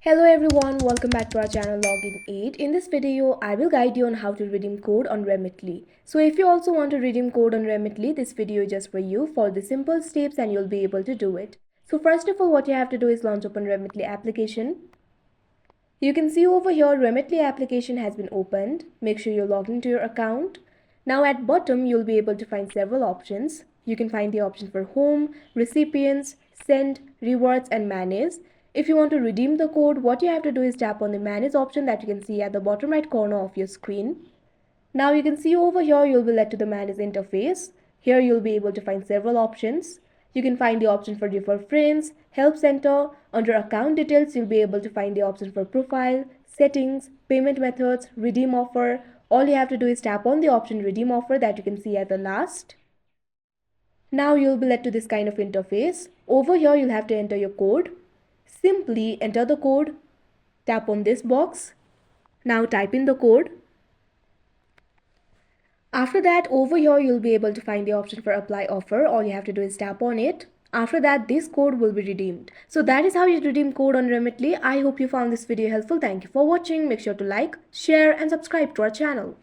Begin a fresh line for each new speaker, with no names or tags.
Hello everyone, welcome back to our channel Login 8. In this video, I will guide you on how to redeem code on Remitly. So if you also want to redeem code on Remitly, this video is just for you. Follow the simple steps and you'll be able to do it. So first of all, what you have to do is launch open Remitly application. You can see over here Remitly application has been opened. Make sure you're logged into your account. Now at bottom, you'll be able to find several options. You can find the option for home, recipients, send, rewards and manage. If you want to redeem the code, what you have to do is tap on the manage option that you can see at the bottom right corner of your screen. Now you can see over here you'll be led to the manage interface. Here you'll be able to find several options. You can find the option for refer friends, help center. Under account details, you'll be able to find the option for profile, settings, payment methods, redeem offer. All you have to do is tap on the option redeem offer that you can see at the last. Now you'll be led to this kind of interface. Over here you'll have to enter your code. Simply enter the code, tap on this box. Now type in the code. After that, over here you'll be able to find the option for apply offer. All you have to do is tap on it. After that, this code will be redeemed. So that is how you redeem code on Remitly. I hope you found this video helpful. Thank you for watching. Make sure to like, share and subscribe to our channel.